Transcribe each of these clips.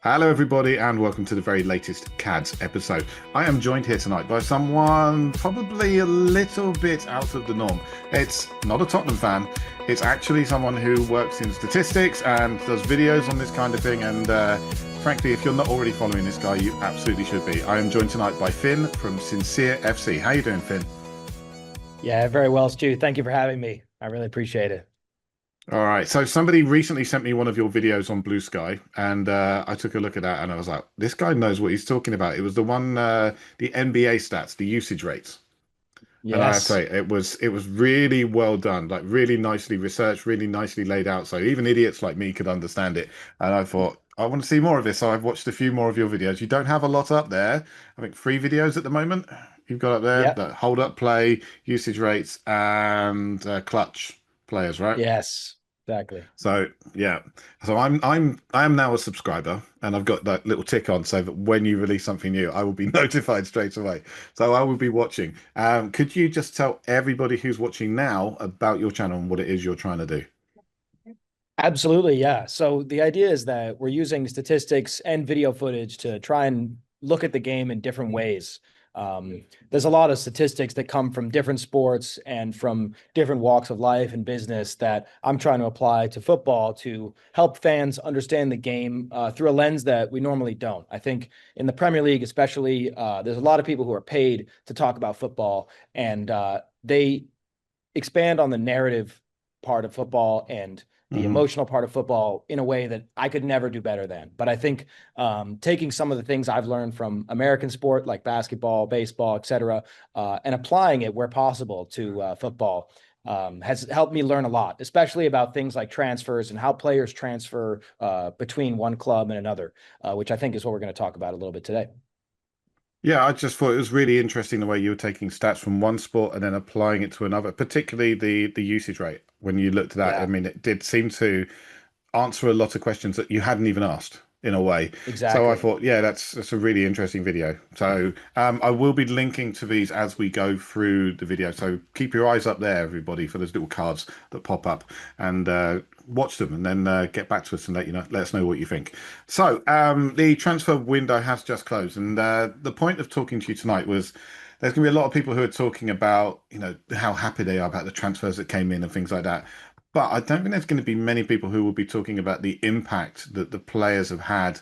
Hello, everybody, and welcome to the very latest CADS episode. I am joined here tonight by someone probably a little bit out of the norm. It's not a Tottenham fan. It's actually someone who works in statistics and does videos on this kind of thing. And frankly, if you're not already following this guy, you absolutely should be. I am joined tonight by Finn from Sincere FC. How you doing, Finn? Yeah, very well, Stu. Thank you for having me. I really appreciate it. All right. So somebody recently sent me one of your videos on Bluesky, and I took a look at that, and I was like, this guy knows what he's talking about. It was the one, the NBA stats, the usage rates. And I have to Yes. say, it was really well done, like really nicely researched, really nicely laid out. So even idiots like me could understand it. And I thought, I want to see more of this. So I've watched a few more of your videos. You don't have a lot up there. I think 3 videos at the moment you've got up there Yep. that hold up play, usage rates, and clutch players, right? Yes. Exactly. So yeah, so I am now a subscriber, and I've got that little tick on so that when you release something new, I will be notified straight away. So I will be watching. Could you just tell everybody who's watching now about your channel and what it is you're trying to do? Absolutely. Yeah. So the idea is that we're using statistics and video footage to try and look at the game in different ways. There's a lot of statistics that come from different sports and from different walks of life and business that I'm trying to apply to football to help fans understand the game through a lens that we normally don't. I think in the Premier League, especially, there's a lot of people who are paid to talk about football, and they expand on the narrative part of football and the Hmm. emotional part of football in a way that I could never do better than. But I think taking some of the things I've learned from American sport like basketball, baseball, etc., and applying it where possible to football has helped me learn a lot, especially about things like transfers and how players transfer between one club and another, which I think is what we're going to talk about a little bit today. Yeah, I just thought it was really interesting the way you were taking stats from one sport and then applying it to another, particularly the usage rate. When you looked at that, I Yeah, mean, it did seem to answer a lot of questions that you hadn't even asked in a way. So I exactly. thought, yeah, that's a really interesting video. So I will be linking to these as we go through the video. So keep your eyes up there, everybody, for those little cards that pop up, and watch them, and then get back to us and let us know what you think. So the transfer window has just closed, and the point of talking to you tonight was. There's going to be a lot of people who are talking about, how happy they are about the transfers that came in and things like that. But I don't think there's going to be many people who will be talking about the impact that the players have had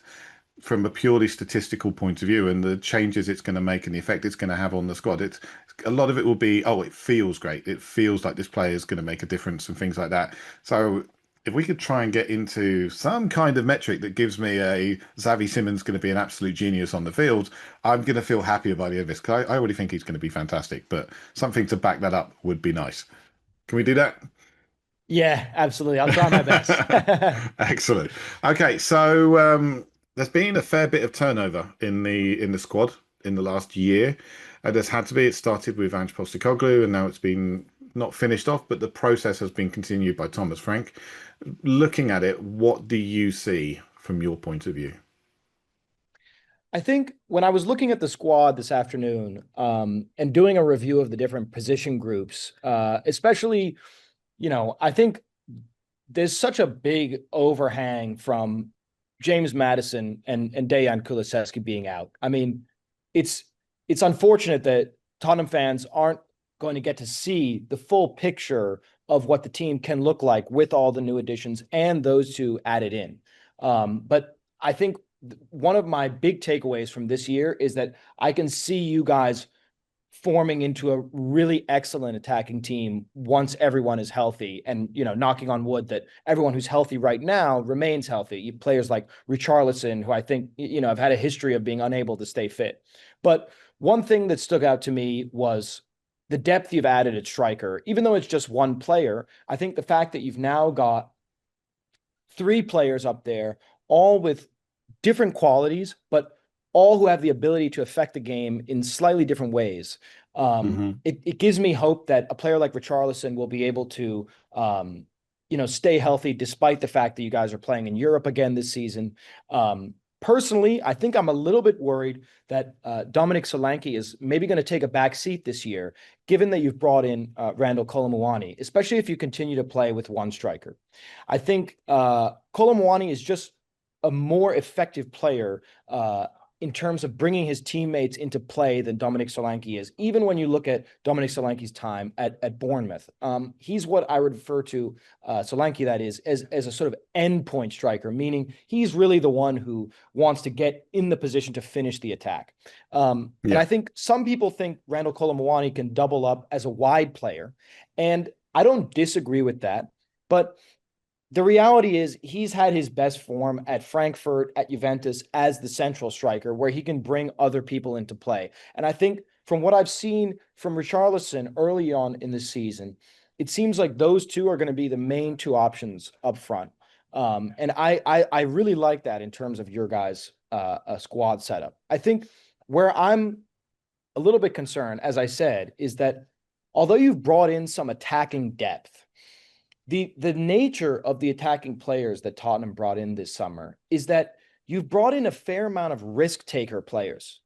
from a purely statistical point of view and the changes it's going to make and the effect it's going to have on the squad. It's a lot of it will be, oh, it feels great. It feels like this player is going to make a difference and things like that. So if we could try and get into some kind of metric that gives me a Xavi Simons going to be an absolute genius on the field, I'm going to feel happier by the end of this because I already think he's going to be fantastic. But something to back that up would be nice. Can we do that? Yeah, absolutely. I'll try my best. Excellent. Okay, so there's been a fair bit of turnover in the squad in the last year. There's had to be. It started with Ange Postecoglou, and now it's been not finished off, but the process has been continued by Thomas Frank. Looking at it, what do you see from your point of view? I think when I was looking at the squad this afternoon, and doing a review of the different position groups, especially, I think there's such a big overhang from James Maddison and Dejan Kulusevski being out. I mean, it's it's unfortunate that Tottenham fans aren't going to get to see the full picture of what the team can look like with all the new additions and those two added in. But I think one of my big takeaways from this year is that I can see you guys forming into a really excellent attacking team once everyone is healthy, and knocking on wood that everyone who's healthy right now remains healthy. Players like Richarlison, who I think have had a history of being unable to stay fit. But one thing that stuck out to me was the depth you've added at striker. Even though it's just one player, I think the fact that you've now got three players up there, all with different qualities, but all who have the ability to affect the game in slightly different ways. Hmm. It gives me hope that a player like Richarlison will be able to, stay healthy despite the fact that you guys are playing in Europe again this season. Personally, I think I'm a little bit worried that Dominic Solanke is maybe going to take a back seat this year, given that you've brought in Randal Kolo Muani, especially if you continue to play with one striker. I think Kolo Muani is just a more effective player in terms of bringing his teammates into play than Dominic Solanke is. Even when you look at Dominic Solanke's time at Bournemouth, he's what I would refer to Solanke, that is, as a sort of endpoint striker, meaning he's really the one who wants to get in the position to finish the attack. And I think some people think Randal Kolo Muani can double up as a wide player, and I don't disagree with that, but the reality is he's had his best form at Frankfurt, at Juventus as the central striker, where he can bring other people into play. And I think from what I've seen from Richarlison early on in the season, it seems like those two are going to be the main two options up front. And I really like that in terms of your guys' squad setup. I think where I'm a little bit concerned, as I said, is that although you've brought in some attacking depth, the nature of the attacking players that Tottenham brought in this summer is that you've brought in a fair amount of risk taker players.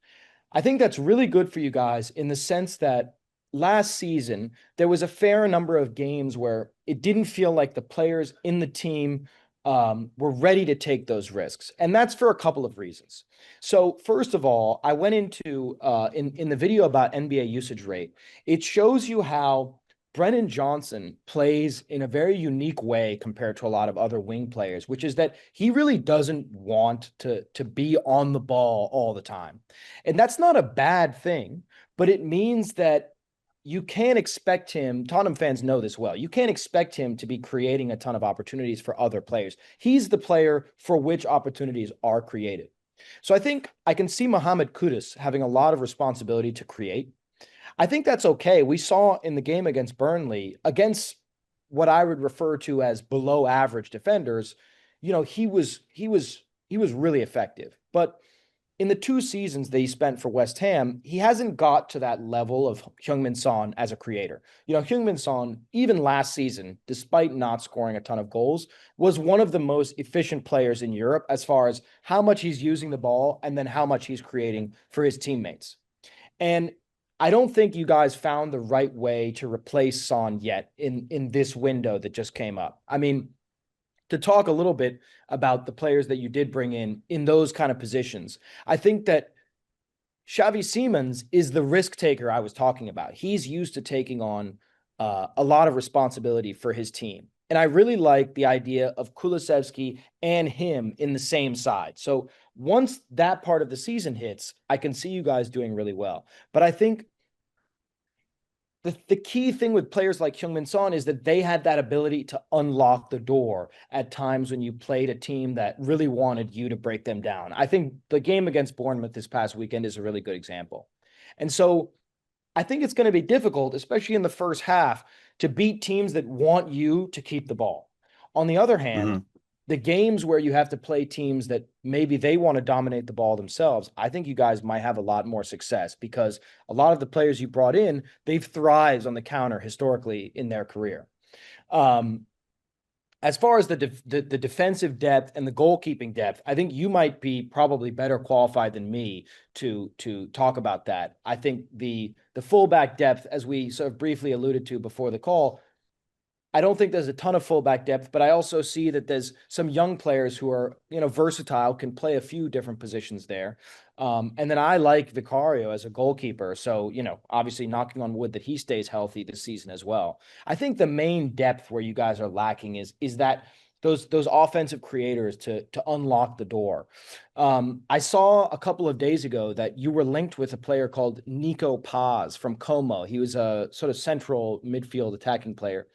I think that's really good for you guys in the sense that last season, there was a fair number of games where it didn't feel like the players in the team were ready to take those risks. And that's for a couple of reasons. So first of all, I went into, in the video about NBA usage rate, it shows you how Brennan Johnson plays in a very unique way compared to a lot of other wing players, which is that he really doesn't want to be on the ball all the time. And that's not a bad thing, but it means that you can't expect him, Tottenham fans know this well, you can't expect him to be creating a ton of opportunities for other players. He's the player for which opportunities are created. So I think I can see Mohammed Kudus having a lot of responsibility to create. I think that's okay. We saw in the game against Burnley, against what I would refer to as below average defenders, you know, he was really effective. But in the 2 seasons that he spent for West Ham, he hasn't got to that level of Heung-min Son as a creator. You know, Heung-min Son, even last season, despite not scoring a ton of goals, was one of the most efficient players in Europe as far as how much he's using the ball and then how much he's creating for his teammates. And I don't think you guys found the right way to replace Son yet in this window that just came up. I mean, to talk a little bit about the players that you did bring in those kind of positions, I think that Xavi Simons is the risk taker I was talking about. He's used to taking on a lot of responsibility for his team. And I really like the idea of Kulusevski and him in the same side. So once that part of the season hits, I can see you guys doing really well. But I think the key thing with players like Heung-min Son is that they had that ability to unlock the door at times when you played a team that really wanted you to break them down. I think the game against Bournemouth this past weekend is a really good example. And so I think it's going to be difficult, especially in the first half, to beat teams that want you to keep the ball. On the other hand, the games where you have to play teams that maybe they want to dominate the ball themselves, I think you guys might have a lot more success because a lot of the players you brought in, they've thrived on the counter historically in their career. As far as the defensive depth and the goalkeeping depth, I think you might be probably better qualified than me to talk about that. I think the fullback depth, as we sort of briefly alluded to before the call, I don't think there's a ton of fullback depth, but I also see that there's some young players who are, you know, versatile, can play a few different positions there. And then I like Vicario as a goalkeeper. So, you know, obviously knocking on wood that he stays healthy this season as well. I think the main depth where you guys are lacking is that those offensive creators to unlock the door. I saw a couple of days ago that you were linked with a player called Nico Paz from Como. He was a sort of central midfield attacking player.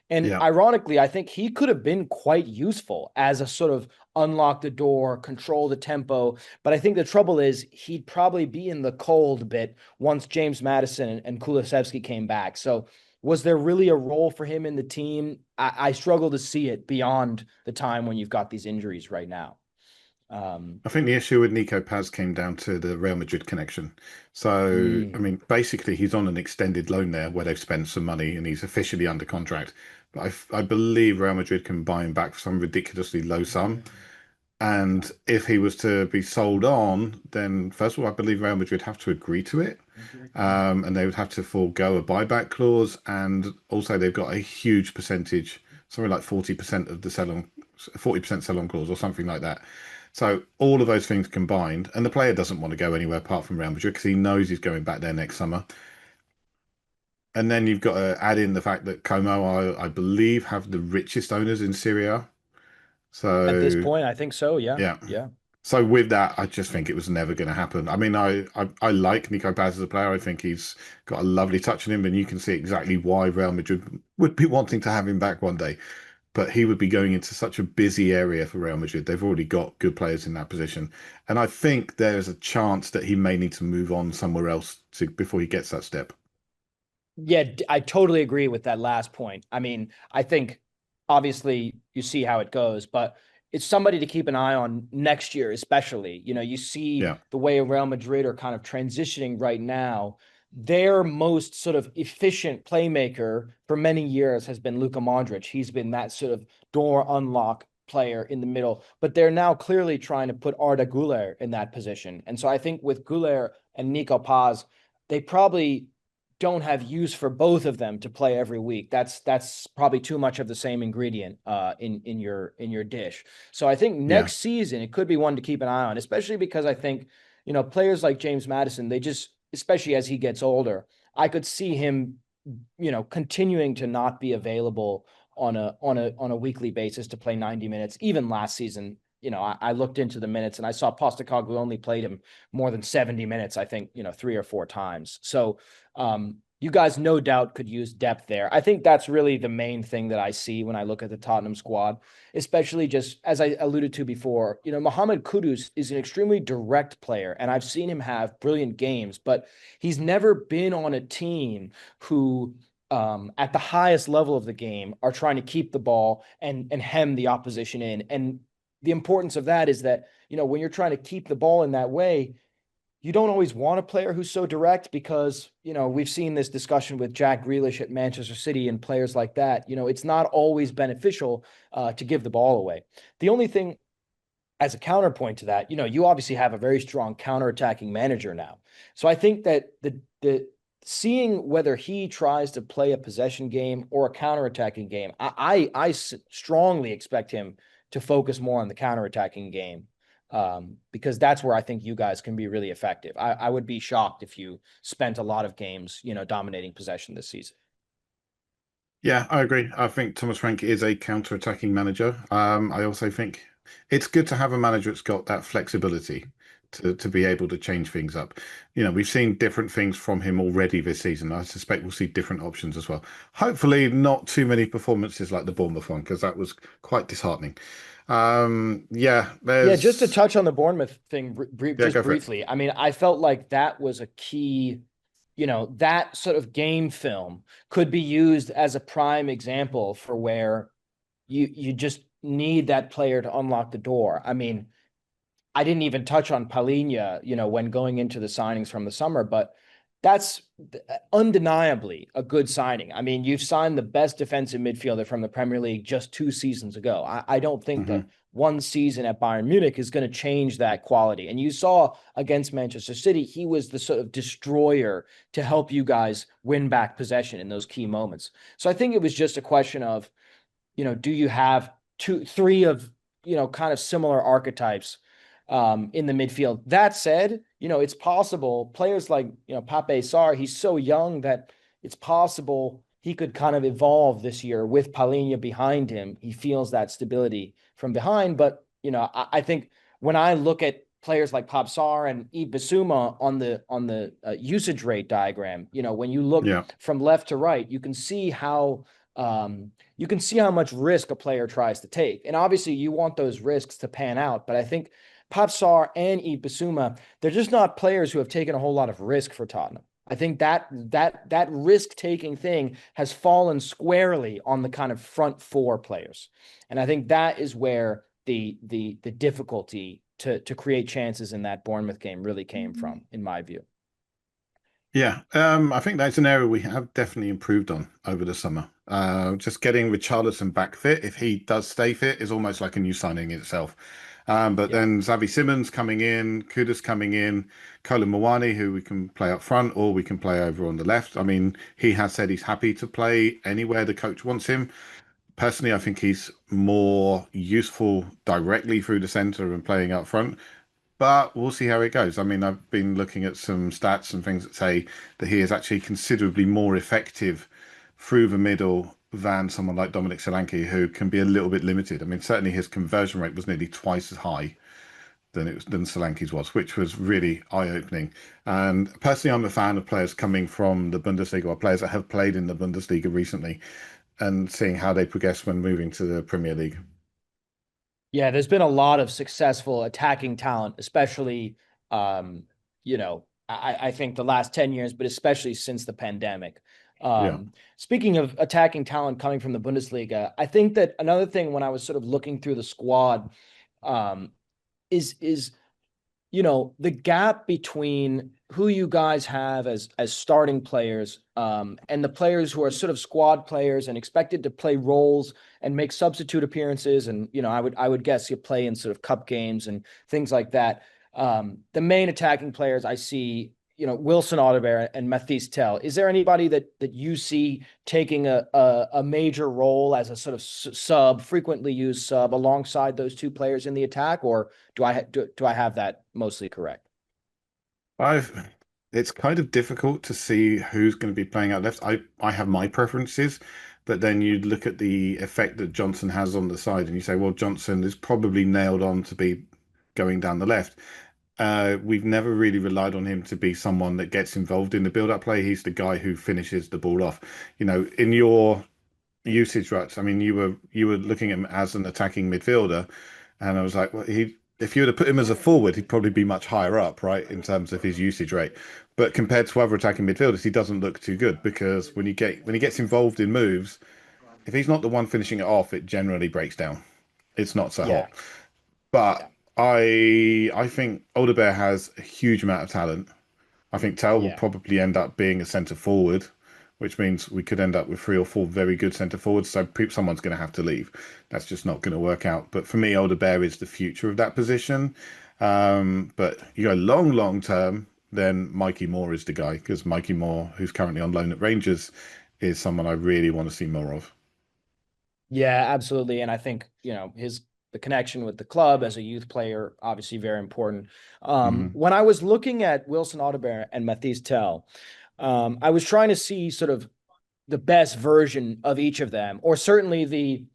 And ironically, I think he could have been quite useful as a sort of unlock the door, control the tempo. But I think the trouble is he'd probably be in the cold a bit once James Maddison and Kulusevski came back. So was there really a role for him in the team? I struggle to see it beyond the time when you've got these injuries right now. I think the issue with Nico Paz came down to the Real Madrid connection. So, I mean, basically he's on an extended loan there where they've spent some money and he's officially under contract. But I believe Real Madrid can buy him back for some ridiculously low sum. And if he was to be sold on, then first of all, I believe Real Madrid have to agree to it. And they would have to forego a buyback clause. And also they've got a huge percentage, something like 40% of the 40% sell-on clause or something like that. So all of those things combined, and the player doesn't want to go anywhere apart from Real Madrid because he knows he's going back there next summer. And then you've got to add in the fact that Como, I believe, have the richest owners in Syria. At this So point, I think so. Yeah. yeah. Yeah. So with that, I just think it was never going to happen. I mean, I like Nico Paz as a player. I think he's got a lovely touch on him, and you can see exactly why Real Madrid would be wanting to have him back one day. But he would be going into such a busy area for Real Madrid. They've already got good players in that position, and I think there's a chance that he may need to move on somewhere else before he gets that step. Yeah, I totally agree with that last point. I mean, I think obviously you see how it goes, but it's somebody to keep an eye on next year, especially. You know, you see Yeah, the way Real Madrid are kind of transitioning right now. Their most sort of efficient playmaker for many years has been Luka Modric. He's been that sort of door unlock player in the middle, but they're now clearly trying to put Arda Güler in that position. And so I think with Güler and Nico Paz, they probably don't have use for both of them to play every week. That's probably too much of the same ingredient in your dish. So I think yeah, next season it could be one to keep an eye on, especially because I think, you know, players like James Maddison, they just, especially as he gets older, I could see him, you know, continuing to not be available on a weekly basis to play 90 minutes. Even last season, you know, I looked into the minutes and I saw Postecoglou only played him more than 70 minutes, I think, you know, 3 or 4 times. So you guys no doubt could use depth there. I think that's really the main thing that I see when I look at the Tottenham squad, especially just as I alluded to before. You know, Mohammed Kudus is an extremely direct player, and I've seen him have brilliant games, but he's never been on a team who at the highest level of the game are trying to keep the ball and hem the opposition in. And the importance of that is that, you know, when you're trying to keep the ball in that way, you don't always want a player who's so direct because, you know, we've seen this discussion with Jack Grealish at Manchester City and players like that. You know, it's not always beneficial to give the ball away. The only thing as a counterpoint to that, you know, you obviously have a very strong counterattacking manager now. So I think that the seeing whether he tries to play a possession game or a counterattacking game, I strongly expect him to focus more on the counterattacking game, because that's where I think you guys can be really effective. I would be shocked if you spent a lot of games, you know, dominating possession this season. yeah, I agree. I think Thomas Frank is a counter-attacking manager. I also think it's good to have a manager that's got that flexibility to be able to change things up. You know, we've seen different things from him already this season. I suspect we'll see different options as well. Hopefully, not too many performances like the Bournemouth one, because that was quite disheartening. Yeah, Yeah, just to there's touch on the Bournemouth thing yeah, just go for it. briefly. I mean, I felt like that was a key, you know, that sort of game film could be used as a prime example for where you just need that player to unlock the door. I mean, I didn't even touch on Palhinha, you know, when going into the signings from the summer, but that's undeniably a good signing. I mean, you've signed the best defensive midfielder from the Premier League just 2 seasons ago. I don't think that Hmm. one season at Bayern Munich is going to change that quality. And you saw against Manchester City, he was the sort of destroyer to help you guys win back possession in those key moments. So I think it was just a question of, you know, do you have two, three of, you know, kind of similar archetypes in the midfield? That said, you know, it's possible players like, you know, Pape Sarr, he's so young that it's possible he could kind of evolve this year with Palhinha behind him. He feels that stability from behind. But, you know, I think when I look at players like Pop Sarr and Djed Bissouma on the usage rate diagram, you know, when you look Yeah. from left to right, you can see how much risk a player tries to take. And obviously you want those risks to pan out. But I think Papsar and Djed Bissouma, they're just not players who have taken a whole lot of risk for Tottenham. I think that risk-taking thing has fallen squarely on the kind of front four players. And I think that is where the difficulty to create chances in that Bournemouth game really came from, in my view. Yeah, I think that's an area we have definitely improved on over the summer. Just getting Richarlison back fit, if he does stay fit, is almost like a new signing in itself. But Yeah. then Xavi Simons coming in, Kudus coming in, Kolo Muani, who we can play up front or we can play over on the left. I mean, he has said he's happy to play anywhere the coach wants him. Personally, I think he's more useful directly through the center and playing up front. But we'll see how it goes. I mean, I've been looking at some stats and things that say that he is actually considerably more effective through the middle than someone like Dominic Solanke, who can be a little bit limited. I mean, certainly his conversion rate was nearly twice as high than Solanke's was, which was really eye-opening. And personally, I'm a fan of players coming from the Bundesliga or players that have played in the Bundesliga recently and seeing how they progress when moving to the Premier League. Yeah, there's been a lot of successful attacking talent, especially, you know, I think the last 10 years, but especially since the pandemic. Yeah. Speaking of attacking talent coming from the Bundesliga, I think that another thing when I was sort of looking through the squad, um, is you know, the gap between who you guys have as starting players, and the players who are sort of squad players and expected to play roles and make substitute appearances. And, you know, I would guess you play in sort of cup games and things like that. The main attacking players I see, you know, Wilson Odobert and Mathys Tel. Is there anybody that you see taking a major role as a sort of sub, frequently used sub alongside those two players in the attack, or do I have that mostly correct? I've it's kind of difficult to see who's going to be playing out left. I have my preferences, but then you look at the effect that Johnson has on the side, and you say, well, Johnson is probably nailed on to be going down the left. We've never really relied on him to be someone that gets involved in the build-up play. He's the guy who finishes the ball off. You know, in your usage rates, I mean, you were looking at him as an attacking midfielder, and I was like, well, he if you were to put him as a forward, he'd probably be much higher up, right, in terms of his usage rate. But compared to other attacking midfielders, he doesn't look too good because when he gets involved in moves, if he's not the one finishing it off, it generally breaks down. It's not so Yeah, hot. But yeah, I think Odobert has a huge amount of talent. I think Tel will yeah. probably end up being a centre forward, which means we could end up with three or four very good centre forwards. So someone's going to have to leave. That's just not going to work out. But for me, Odobert is the future of that position. But you go long term, then Mikey Moore is the guy because Mikey Moore, who's currently on loan at Rangers, is someone I really want to see more of. Yeah, absolutely. And I think, you know, the connection with the club as a youth player, obviously very important. Hmm. When I was looking at Wilson Odobert and Mathys Tel, I was trying to see sort of the best version of each of them, or certainly the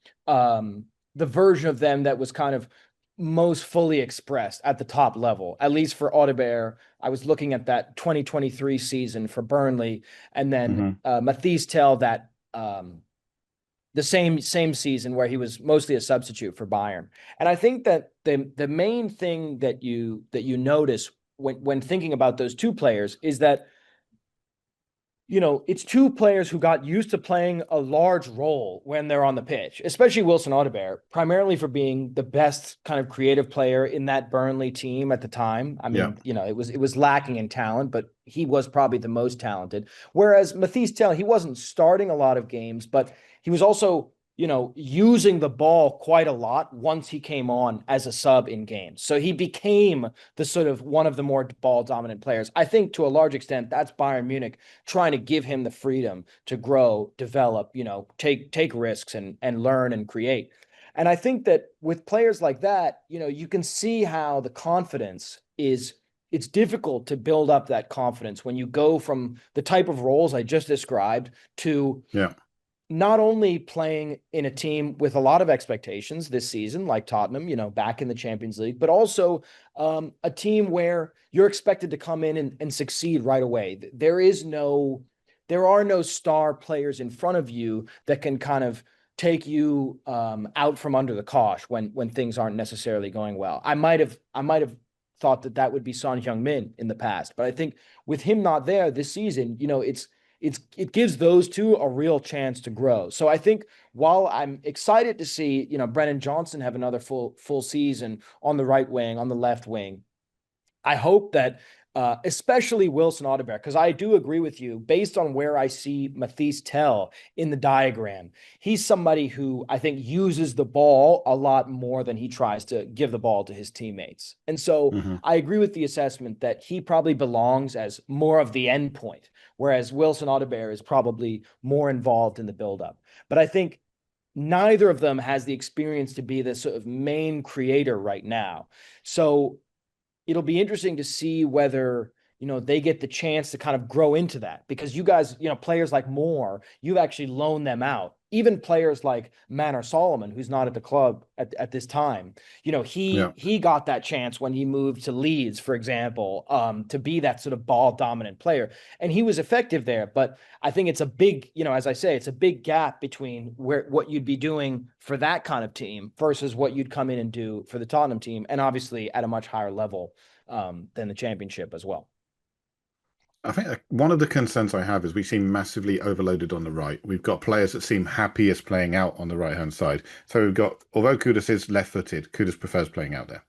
version of them that was kind of most fully expressed at the top level. At least for Odobert, I was looking at that 2023 season for Burnley, and then Hmm. Mathys Tel that the same season where he was mostly a substitute for Bayern. And I think that the main thing that you notice when thinking about those two players is that, you know, it's two players who got used to playing a large role when they're on the pitch, especially Wilson Odobert, primarily for being the best kind of creative player in that Burnley team at the time. I Yeah. mean, you know, it was lacking in talent, but he was probably the most talented. Whereas Mathys Tel, he wasn't starting a lot of games, but he was also, you know, using the ball quite a lot once he came on as a sub in games. So he became the sort of one of the more ball dominant players. I think to a large extent, that's Bayern Munich trying to give him the freedom to grow, develop, you know, take risks and learn and create. And I think that with players like that, you know, you can see how the confidence is it's difficult to build up that confidence when you go from the type of roles I just described to Yeah. not only playing in a team with a lot of expectations this season, like Tottenham, you know, back in the Champions League, but also a team where you're expected to come in and succeed right away. There are no star players in front of you that can kind of take you out from under the cosh when things aren't necessarily going well. I might have thought that would be Son Heung-min in the past, but I think with him not there this season, you know, it gives those two a real chance to grow. So I think while I'm excited to see, you know, Brennan Johnson have another full season on the right wing, on the left wing, I hope that especially Wilson Odobert, because I do agree with you, based on where I see Mathys Tel in the diagram, he's somebody who I think uses the ball a lot more than he tries to give the ball to his teammates. And so Hmm. I agree with the assessment that he probably belongs as more of the end point, whereas Wilson Odobert is probably more involved in the buildup. But I think neither of them has the experience to be the sort of main creator right now. So it'll be interesting to see whether, they get the chance to kind of grow into that, because you guys, players like Moore, you've actually loaned them out. Even players like Manor Solomon, who's not at the club at this time, Yeah. he got that chance when he moved to Leeds, for example, to be that sort of ball dominant player, and he was effective there. But I think it's a big, as I say, it's a big gap between what you'd be doing for that kind of team versus what you'd come in and do for the Tottenham team, and obviously at a much higher level than the Championship as well. I think one of the concerns I have is we seem massively overloaded on the right. We've got players that seem happiest playing out on the right-hand side. So we've got, although Kudus is left-footed, Kudus prefers playing out there.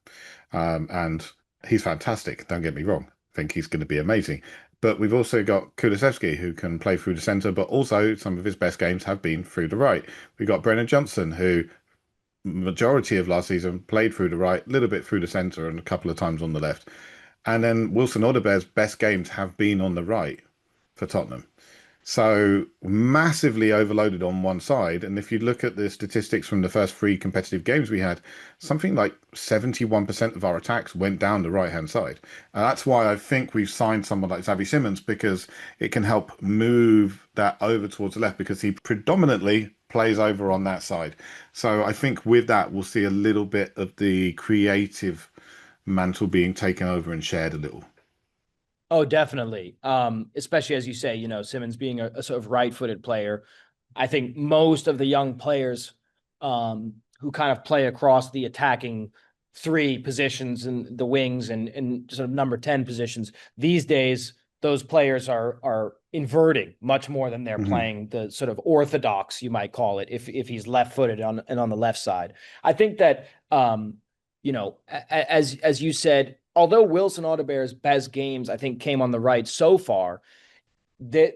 And he's fantastic, don't get me wrong. I think he's going to be amazing. But we've also got Kulusevski, who can play through the centre, but also some of his best games have been through the right. We've got Brennan Johnson, who majority of last season played through the right, a little bit through the centre and a couple of times on the left. And then Wilson Odobert's best games have been on the right for Tottenham. So massively overloaded on one side. And if you look at the statistics from the first three competitive games we had, something like 71% of our attacks went down the right-hand side. And that's why I think we've signed someone like Xavi Simons, because it can help move that over towards the left, because he predominantly plays over on that side. So I think with that, we'll see a little bit of the creative mantle being taken over and shared a little. Oh, definitely. Especially as you say, Simons being a sort of right-footed player. I think most of the young players who kind of play across the attacking three positions and the wings and sort of number 10 positions these days, those players are inverting much more than they're playing the sort of orthodox, you might call it, if he's left-footed on the left side. I think that as you said, although Wilson Odobert's best games, I think, came on the right so far, that,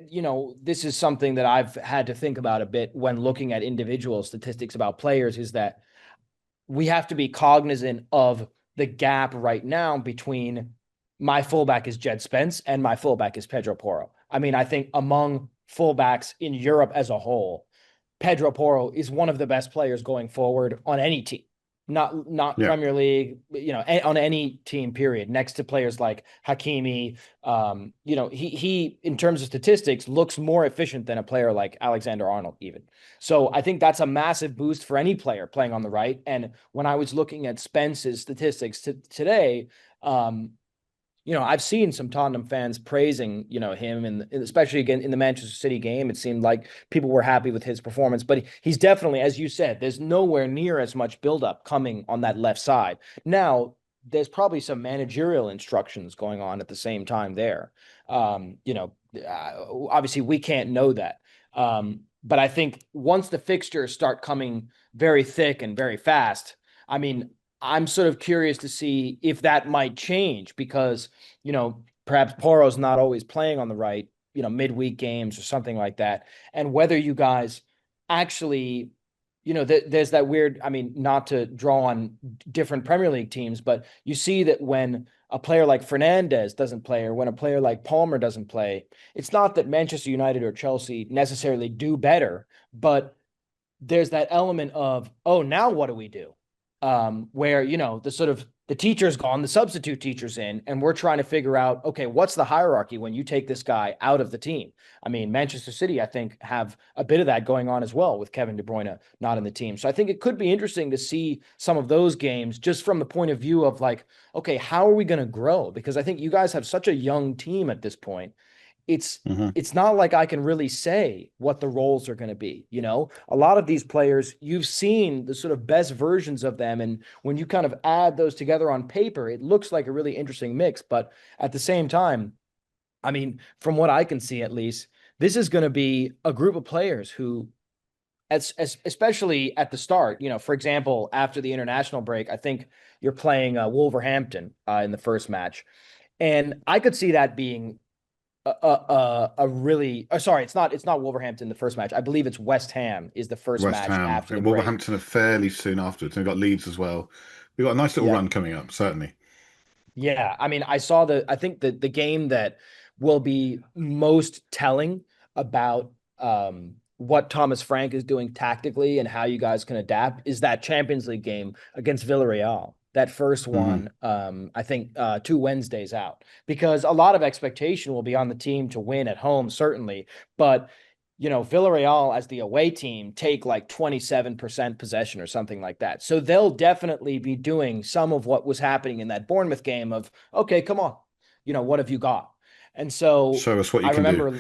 this is something that I've had to think about a bit when looking at individual statistics about players, is that we have to be cognizant of the gap right now between my fullback is Djed Spence and my fullback is Pedro Porro. I mean, I think among fullbacks in Europe as a whole, Pedro Porro is one of the best players going forward on any team. Not Premier League, on any team, period, next to players like Hakimi. He in terms of statistics looks more efficient than a player like Alexander-Arnold even. So I think that's a massive boost for any player playing on the right. And when I was looking at Spence's statistics today, I've seen some Tottenham fans praising, him, and especially again in the Manchester City game, it seemed like people were happy with his performance. But he's definitely, as you said, there's nowhere near as much buildup coming on that left side. Now, there's probably some managerial instructions going on at the same time there. Obviously we can't know that. But I think once the fixtures start coming very thick and very fast, I mean, I'm sort of curious to see if that might change, because, perhaps Porro's not always playing on the right, midweek games or something like that. And whether you guys actually, there's that weird, I mean, not to draw on different Premier League teams, but you see that when a player like Fernandes doesn't play, or when a player like Palmer doesn't play, it's not that Manchester United or Chelsea necessarily do better, but there's that element of, oh, now what do we do? Where, the teacher's gone, the substitute teacher's in, and we're trying to figure out, okay, what's the hierarchy when you take this guy out of the team? I mean, Manchester City, I think, have a bit of that going on as well, with Kevin De Bruyne not in the team. So I think it could be interesting to see some of those games just from the point of view of like, okay, how are we going to grow? Because I think you guys have such a young team at this point. It's not like I can really say what the roles are going to be. A lot of these players, you've seen the sort of best versions of them. And when you kind of add those together on paper, it looks like a really interesting mix. But at the same time, I mean, from what I can see, at least, this is going to be a group of players who, especially at the start, for example, after the international break, I think you're playing Wolverhampton in the first match. And I could see that being a really sorry, it's not Wolverhampton the first match. I believe it's West Ham is the first West match Ham after the and break. Wolverhampton are fairly soon afterwards. And we've got Leeds as well. We've got a nice little run coming up, certainly. Yeah, I mean, I think that the game that will be most telling about what Thomas Frank is doing tactically and how you guys can adapt is that Champions League game against Villarreal. That first Hmm. one, I think 2 Wednesdays out, because a lot of expectation will be on the team to win at home, certainly. But, Villarreal as the away team take like 27% possession or something like that. So they'll definitely be doing some of what was happening in that Bournemouth game of, okay, come on, what have you got? And so Show us what you I can do. remember,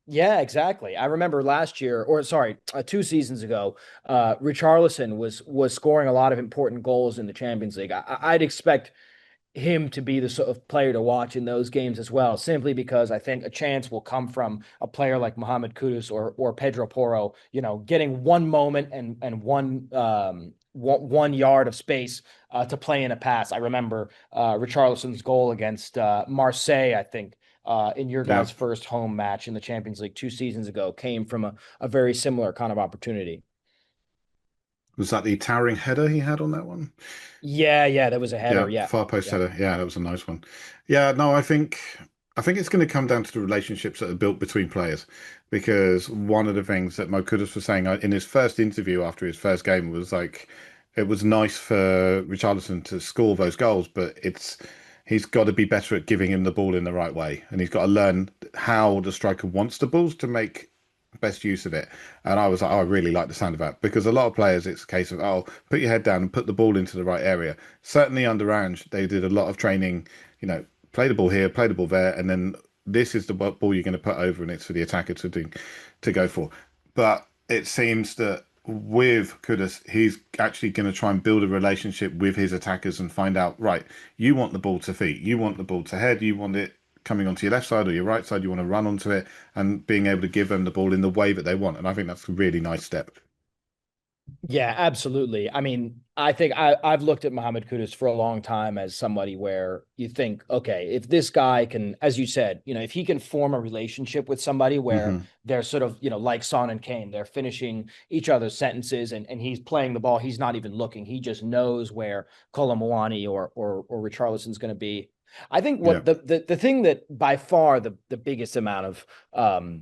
yeah, exactly. I remember last year, or sorry, 2 seasons ago, Richarlison was scoring a lot of important goals in the Champions League. I'd expect him to be the sort of player to watch in those games as well, simply because I think a chance will come from a player like Mohammed Kudus or Pedro Porro, getting one moment and one yard of space to play in a pass. I remember Richarlison's goal against Marseille, I think, in your Yeah. guys' first home match in the Champions League 2 seasons ago, came from a very similar kind of opportunity. Was that the towering header he had on that one? Yeah, yeah, that was a header. Yeah, Yeah, far post yeah. header. Yeah, that was a nice one. Yeah, no, I think it's going to come down to the relationships that are built between players, because one of the things that Mo Kudus was saying in his first interview after his first game was like, it was nice for Richarlison to score those goals, but he's got to be better at giving him the ball in the right way, and he's got to learn how the striker wants the balls to make best use of it. And I was like, oh, I really like the sound of that, because a lot of players, it's a case of, oh, put your head down and put the ball into the right area. Certainly under Ange, they did a lot of training, play the ball here, play the ball there, and then this is the ball you're going to put over, and it's for the attacker to go for. But it seems that with Kudus, he's actually going to try and build a relationship with his attackers and find out, right, you want the ball to feet, you want the ball to head, you want it coming onto your left side or your right side, you want to run onto it, and being able to give them the ball in the way that they want. And I think that's a really nice step. Yeah, absolutely. I mean, I think I've looked at Mohammed Kudus for a long time as somebody where you think, okay, if this guy can, as you said, if he can form a relationship with somebody where Hmm. they're sort of, like Son and Kane, they're finishing each other's sentences and he's playing the ball, he's not even looking. He just knows where Kolo Muani or Richarlison's going to be. I think Yeah. what the thing that by far the biggest amount of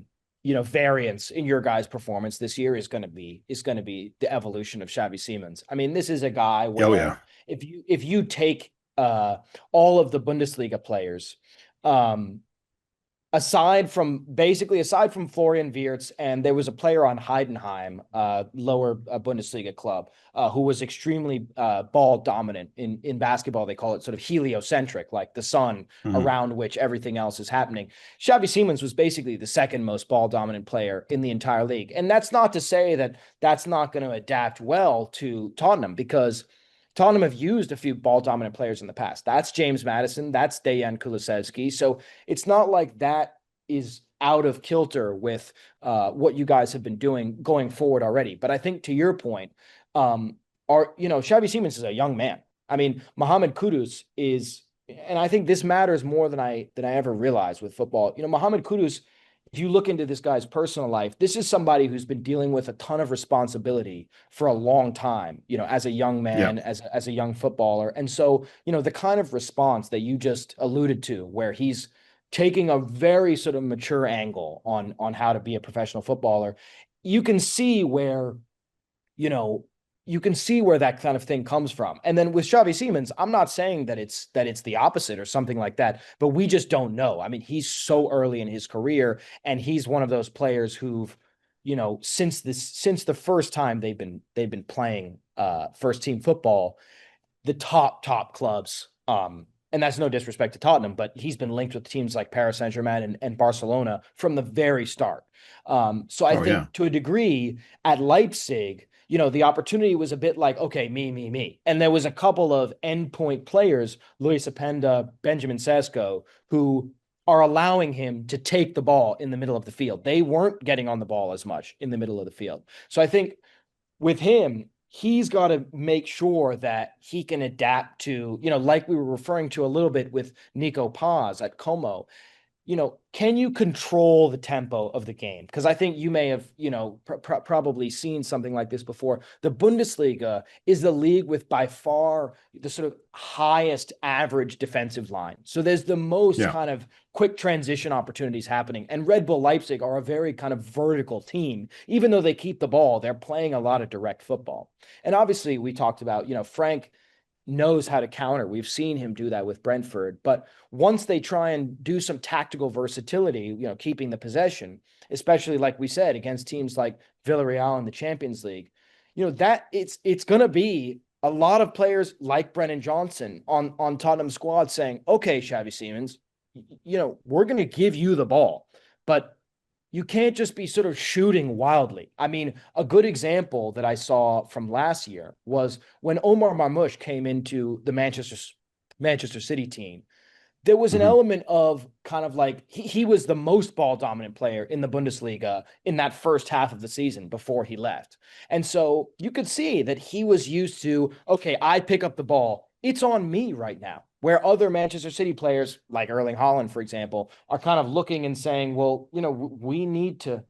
variance in your guys' performance this year is going to be the evolution of Xavi Simons. I mean, this is a guy Oh where yeah. if you take all of the Bundesliga players, um, aside from Florian Wirtz, and there was a player on Heidenheim, lower Bundesliga club, who was extremely ball dominant in basketball. They call it sort of heliocentric, like the sun Hmm. around which everything else is happening. Xavi Simons was basically the second most ball dominant player in the entire league, and that's not to say that that's not going to adapt well to Tottenham, because Tottenham have used a few ball dominant players in the past. That's James Maddison. That's Dejan Kulusevski. So it's not like that is out of kilter with what you guys have been doing going forward already. But I think to your point, Xavi Simons is a young man. I mean, Mohammed Kudus is, and I think this matters more than I ever realized with football. Mohammed Kudus, if you look into this guy's personal life, this is somebody who's been dealing with a ton of responsibility for a long time, as a young Yeah. man, as a young footballer. And so, the kind of response that you just alluded to, where he's taking a very sort of mature angle on how to be a professional footballer, you can see where, you know, you can see where that kind of thing comes from. And then with Xavi Simons, I'm not saying that it's the opposite or something like that, but we just don't know. I mean, he's so early in his career, and he's one of those players who've, since the first time they've been playing first team football, the top clubs. And that's no disrespect to Tottenham, but he's been linked with teams like Paris Saint-Germain and Barcelona from the very start. So I Oh yeah. think to a degree at Leipzig, the opportunity was a bit like, okay, me. And there was a couple of endpoint players, Luis Openda, Benjamin Sesko, who are allowing him to take the ball in the middle of the field. They weren't getting on the ball as much in the middle of the field. So I think with him, he's got to make sure that he can adapt to, like we were referring to a little bit with Nico Paz at Como. can you control the tempo of the game? Because I think you may have, probably seen something like this before. The Bundesliga is the league with by far the sort of highest average defensive line. So there's the most kind of quick transition opportunities happening. And Red Bull Leipzig are a very kind of vertical team. Even though they keep the ball, they're playing a lot of direct football. And obviously we talked about, Frank knows how to counter. We've seen him do that with Brentford. But once they try and do some tactical versatility, keeping the possession, especially like we said, against teams like Villarreal in the Champions League, that it's going to be a lot of players like Brennan Johnson on Tottenham squad saying, okay, Xavi Simons, we're going to give you the ball, but you can't just be sort of shooting wildly. I mean, a good example that I saw from last year was when Omar Marmoush came into the Manchester City team. There was an element of kind of like he was the most ball dominant player in the Bundesliga in that first half of the season before he left. And so you could see that he was used to, okay, I pick up the ball. It's on me right now. Where other Manchester City players, like Erling Haaland, for example, are kind of looking and saying, well, we need to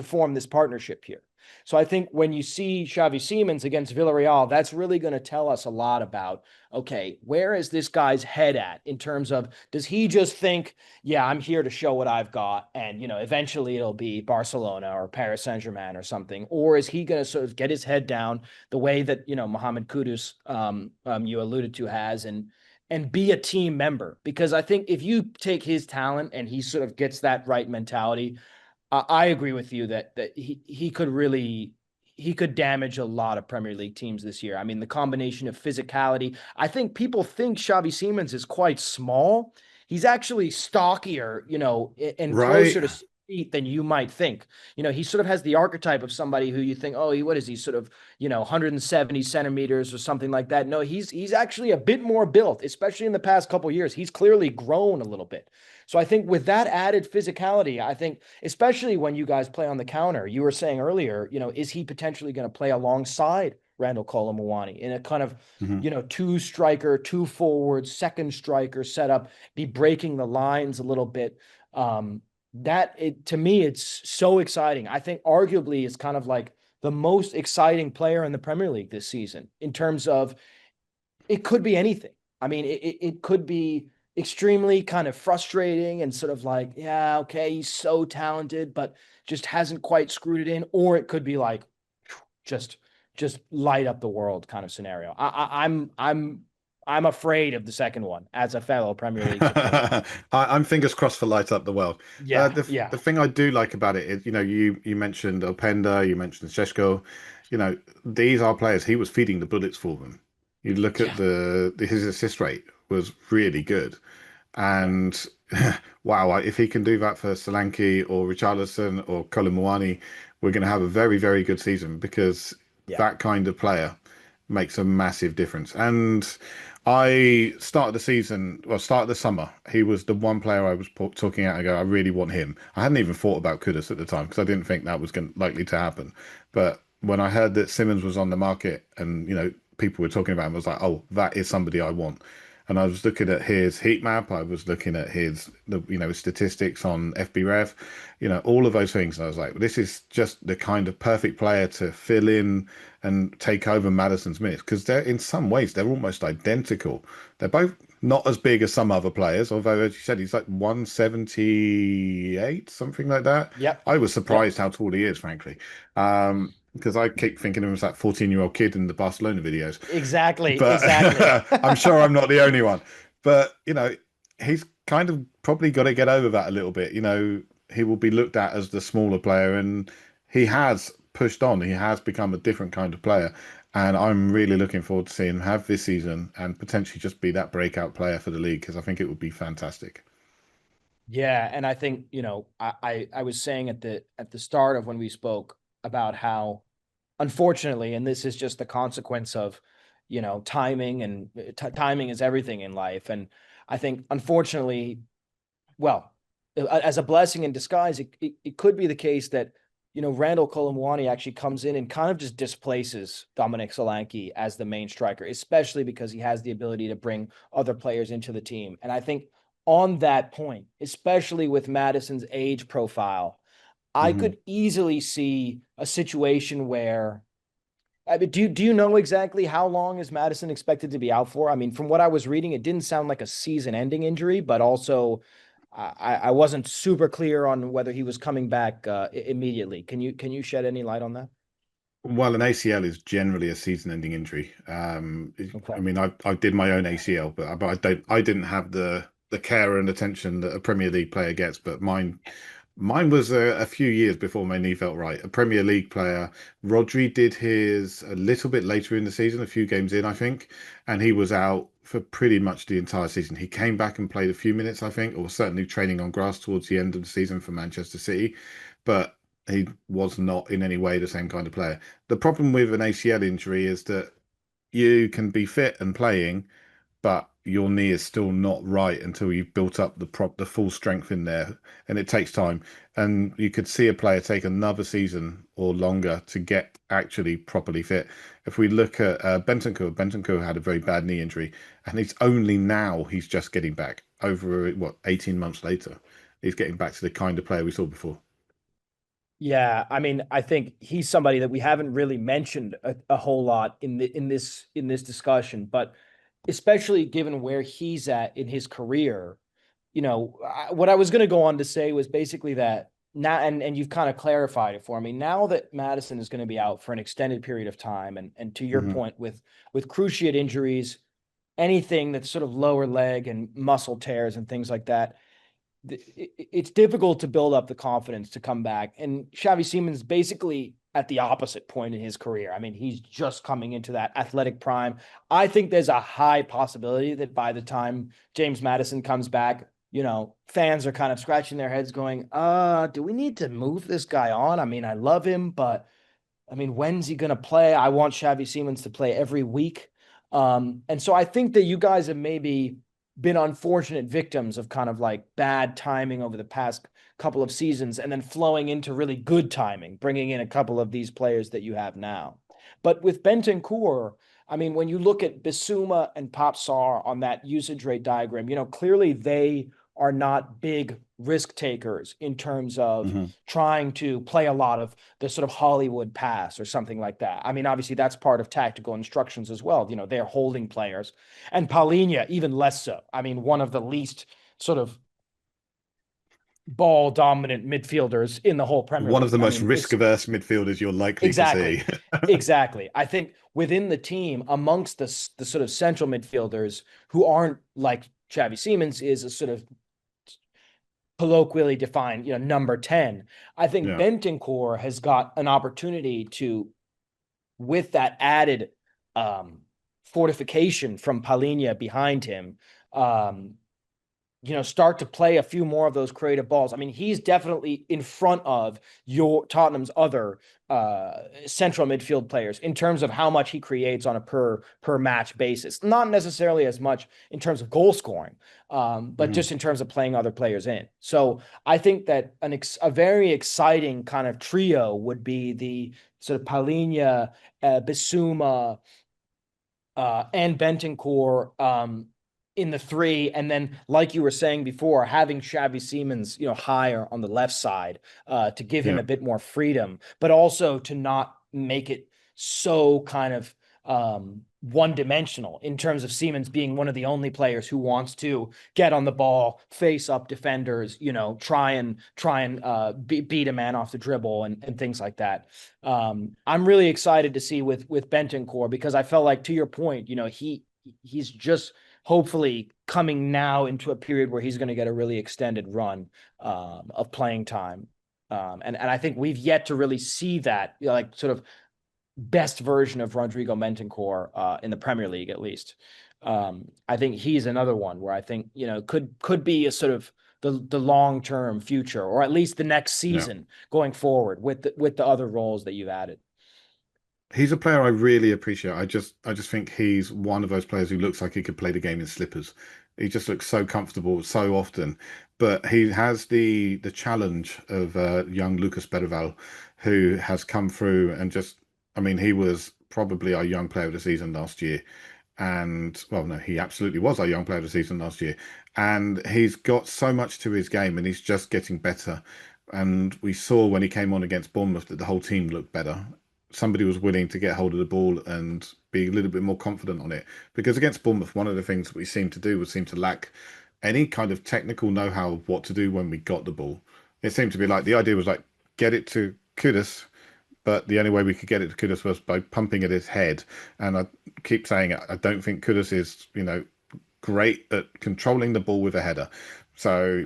form this partnership here. So I think when you see Xavi Simons against Villarreal, that's really going to tell us a lot about, okay, where is this guy's head at in terms of, does he just think, yeah, I'm here to show what I've got, and, eventually it'll be Barcelona or Paris Saint-Germain or something, or is he going to sort of get his head down the way that, Mohammed Kudus, you alluded to, has, and be a team member? Because I think if you take his talent and he sort of gets that right mentality, I agree with you that he could damage a lot of Premier League teams this year. I mean, the combination of physicality. I think people think Xavi Simons is quite small. He's actually stockier, and closer to feet than you might think. He sort of has the archetype of somebody who you think, oh, what is he, sort of, 170 centimeters or something like that. No, he's actually a bit more built, especially in the past couple of years. He's clearly grown a little bit. So I think with that added physicality, I think, especially when you guys play on the counter, you were saying earlier, is he potentially going to play alongside Randal Kolo Muani in a kind of, two striker, two forwards, second striker setup, be breaking the lines a little bit. To me, it's so exciting. I think arguably is kind of like the most exciting player in the Premier League this season in terms of it could be anything. I mean, it could be extremely kind of frustrating and sort of like, yeah, okay, he's so talented, but just hasn't quite screwed it in. Or it could be like, just light up the world kind of scenario. I'm afraid of the second one as a fellow Premier League supporter. I'm fingers crossed for light up the world. Yeah, The thing I do like about it is, you mentioned Openda, you mentioned Šeško, these are players. He was feeding the bullets for them. You look at his assist rate was really good. And wow, if he can do that for Solanke or Richarlison or Kolo Muani, we're going to have a very, very good season because that kind of player makes a massive difference. And I started the summer, he was the one player I was talking out and go, I really want him. I hadn't even thought about Kudus at the time because I didn't think that was likely to happen. But when I heard that Simons was on the market and, people were talking about him, I was like, oh, that is somebody I want. And I was looking at his heat map. I was looking at his statistics on FBref, all of those things. And I was like, this is just the kind of perfect player to fill in and take over Maddison's minutes. Because in some ways, they're almost identical. They're both not as big as some other players, although, as you said, he's like 178, something like that. Yep. I was surprised how tall he is, frankly. Because I keep thinking of him as that 14-year-old kid in the Barcelona videos. Exactly. But I'm sure I'm not the only one. But, he's kind of probably got to get over that a little bit. He will be looked at as the smaller player, and he has pushed on. He has become a different kind of player. And I'm really looking forward to seeing him have this season and potentially just be that breakout player for the league, because I think it would be fantastic. Yeah. And I think, I was saying at the start of when we spoke about how, unfortunately, and this is just the consequence of, timing, and timing is everything in life. And I think, unfortunately, well, as a blessing in disguise, it could be the case that, Randal Kolo Muani actually comes in and kind of just displaces Dominic Solanke as the main striker, especially because he has the ability to bring other players into the team. And I think on that point, especially with Maddison's age profile, I Hmm. could easily see a situation where, I mean, do you know exactly how long is Maddison expected to be out for? I mean, from what I was reading, it didn't sound like a season-ending injury, but also I wasn't super clear on whether he was coming back immediately. Can you shed any light on that? Well, an ACL is generally a season-ending injury. Okay. I mean, I did my own ACL, but I didn't have the care and attention that a Premier League player gets. But mine was a few years before my knee felt right. A Premier League player, Rodri, did his a little bit later in the season, a few games in, I think, and he was out for pretty much the entire season. He came back and played a few minutes, I think, or certainly training on grass towards the end of the season for Manchester City, but he was not in any way the same kind of player. The problem with an ACL injury is that you can be fit and playing, but your knee is still not right until you've built up the full strength in there, and it takes time. And you could see a player take another season or longer to get actually properly fit. If we look at Bentancur had a very bad knee injury, and it's only now he's just getting back over what 18 months later. He's getting back to the kind of player we saw before. Yeah, I mean, I think he's somebody that we haven't really mentioned a whole lot in this discussion, but especially given where he's at in his career, what I was going to go on to say was basically that now, and you've kind of clarified it for me. Now that Maddison is going to be out for an extended period of time, and to your Hmm. point with cruciate injuries, anything that's sort of lower leg and muscle tears and things like that, it's difficult to build up the confidence to come back. And Xavi Simons basically at the opposite point in his career. I mean, he's just coming into that athletic prime. I think there's a high possibility that by the time James Maddison comes back, fans are kind of scratching their heads going, do we need to move this guy on? I mean, I love him, but I mean, when's he going to play? I want Xavi Simons to play every week. And so I think that you guys have maybe been unfortunate victims of kind of like bad timing over the past couple of seasons and then flowing into really good timing, bringing in a couple of these players that you have now. But with Bentancur, I mean, when you look at Bissouma and Pop Sarr on that usage rate diagram, clearly they are not big risk takers in terms of Hmm. trying to play a lot of the sort of Hollywood pass or something like that. I mean, obviously that's part of tactical instructions as well. They're holding players, and Palhinha even less so. I mean, one of the least sort of ball dominant midfielders in the whole Premier One of the League. I most mean, risk it's averse midfielders you're likely to exactly, see. exactly. I think within the team, amongst the sort of central midfielders who aren't like Xavi Simons is a sort of colloquially defined, number 10. I think Yeah. Bentancur has got an opportunity to, with that added fortification from Palhinha behind him, um, start to play a few more of those creative balls. I mean, he's definitely in front of your Tottenham's other central midfield players in terms of how much he creates on a per match basis. Not necessarily as much in terms of goal scoring, but Mhm. just in terms of playing other players in. So I think that a very exciting kind of trio would be the sort of Palhinha, Bissouma, and Bentancur in the three, and then like you were saying before, having Xavi Simons, higher on the left side to give him Yeah. a bit more freedom, but also to not make it so kind of one-dimensional in terms of Siemens being one of the only players who wants to get on the ball, face up defenders, try and beat a man off the dribble and things like that. I'm really excited to see with Bentancur because I felt like, to your point, he's just hopefully coming now into a period where he's going to get a really extended run of playing time. And I think we've yet to really see that, like sort of best version of Rodrigo Bentancur in the Premier League, at least. I think he's another one where I think could be a sort of the long term future, or at least the next Yeah. season going forward with the other roles that you've added. He's a player I really appreciate. I just think he's one of those players who looks like he could play the game in slippers. He just looks so comfortable so often. But he has the challenge of young Lucas Berval, who has come through and just I mean, he was probably our young player of the season last year. And well, no, he absolutely was our young player of the season last year. And he's got so much to his game and he's just getting better. And we saw when he came on against Bournemouth that the whole team looked better. Somebody was willing to get hold of the ball and be a little bit more confident on it. Because against Bournemouth, one of the things that we seemed to do was seem to lack any kind of technical know-how of what to do when we got the ball. It seemed to be like the idea was like get it to Kudus, but the only way we could get it to Kudus was by pumping at his head. And I keep saying I don't think Kudus is, great at controlling the ball with a header. So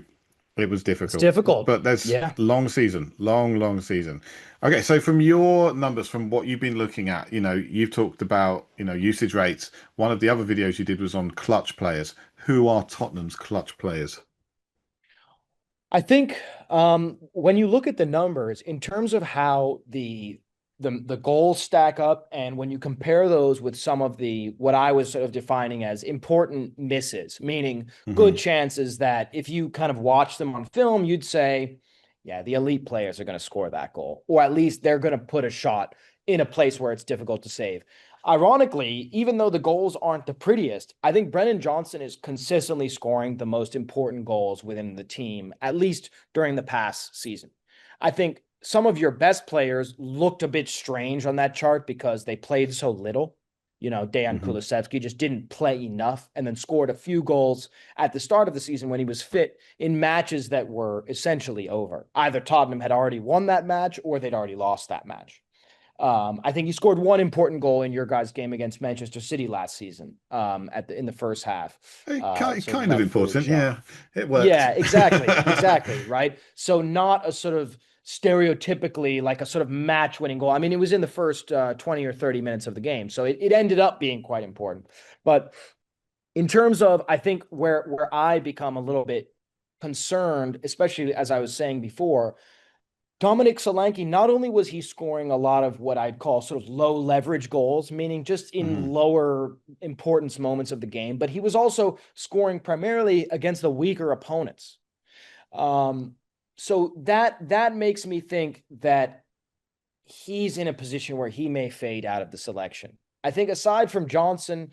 it was difficult. It's difficult. But there's Yeah. long season, long season. Okay, so from your numbers, from what you've been looking at, you've talked about, usage rates. One of the other videos you did was on clutch players. Who are Tottenham's clutch players? I think when you look at the numbers in terms of how the goals stack up, and when you compare those with some of the what I was sort of defining as important misses, meaning good chances that if you kind of watch them on film, you'd say, yeah, the elite players are going to score that goal, or at least they're going to put a shot in a place where it's difficult to save. Ironically, even though the goals aren't the prettiest, I think Brennan Johnson is consistently scoring the most important goals within the team, at least during the past season. I think some of your best players looked a bit strange on that chart because they played so little. Dejan Kulusevski just didn't play enough and then scored a few goals at the start of the season when he was fit in matches that were essentially over. Either Tottenham had already won that match or they'd already lost that match. I think he scored one important goal in your guys' game against Manchester City last season in the first half. Kind of important, yeah. It worked. Yeah, exactly, right? So not a sort of stereotypically like a sort of match-winning goal. I mean, it was in the first 20 or 30 minutes of the game, so it ended up being quite important. But in terms of, I think, where I become a little bit concerned, especially as I was saying before, Dominic Solanke, not only was he scoring a lot of what I'd call sort of low leverage goals, meaning just in lower importance moments of the game, but he was also scoring primarily against the weaker opponents. So that makes me think that he's in a position where he may fade out of the selection. I think aside from Johnson,